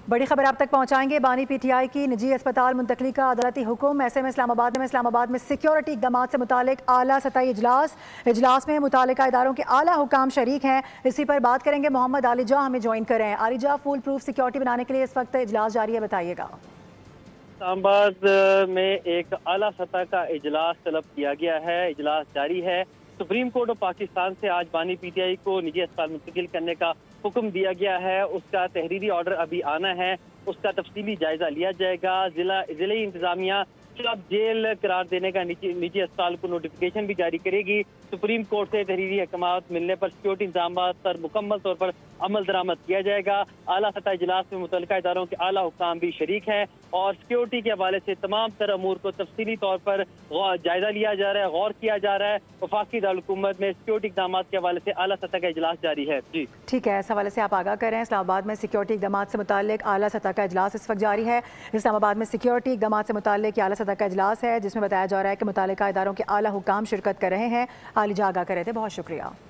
بڑی خبر آپ تک پہنچائیں گے۔ بانی پی ٹی آئی کی نجی اسپتال منتقلی کا عدالتی حکم۔ ایسے میں اسلام آباد میں سیکیورٹی اقدامات سے متعلق اعلیٰ سطحی اجلاس میں متعلقہ اداروں کے اعلیٰ حکام شریک ہیں۔ اسی پر بات کریں گے۔ محمد علی جاں ہمیں جوائن کر رہے ہیں۔ علی جاں، فول پروف سیکیورٹی بنانے کے لیے اس وقت اجلاس جاری ہے، بتائیے گا۔ اسلام آباد میں ایک اعلیٰ سطح کا اجلاس طلب کیا گیا ہے، اجلاس جاری ہے۔ سپریم کورٹ آف پاکستان سے آج بانی پی ٹی آئی کو نجی اسپتال منتقل کرنے کا حکم دیا گیا ہے۔ اس کا تحریری آرڈر ابھی آنا ہے، اس کا تفصیلی جائزہ لیا جائے گا۔ ضلعی انتظامیہ اب جیل قرار دینے کا نجی اسپتال کو نوٹیفیکیشن بھی جاری کرے گی۔ سپریم کورٹ سے تحریری احکامات ملنے پر سیکورٹی انتظامات پر مکمل طور پر عمل درآمد کیا جائے گا۔ اعلیٰ سطح اجلاس میں متعلقہ اداروں کے اعلیٰ حکام بھی شریک ہیں اور سیکورٹی کے حوالے سے تمام تر امور کو تفصیلی طور پر جائزہ لیا جا رہا ہے، غور کیا جا رہا ہے۔ وفاقی دارالحکومت میں سیکورٹی اقدامات کے حوالے سے اعلیٰ سطح کا اجلاس جاری ہے۔ جی ٹھیک ہے، اس حوالے سے آپ آگاہ کر رہے ہیں۔ اسلام آباد میں سیکیورٹی اقدامات سے متعلق اعلیٰ سطح کا اجلاس اس وقت جاری ہے۔ اسلام آباد میں سیکیورٹی اقدامات سے متعلق اعلیٰ سطح کا اجلاس ہے، جس میں بتایا جا رہا ہے کہ متعلقہ اداروں کے اعلیٰ حکام شرکت کر رہے ہیں۔ علی جاں آگاہ کر رہے تھے، بہت شکریہ۔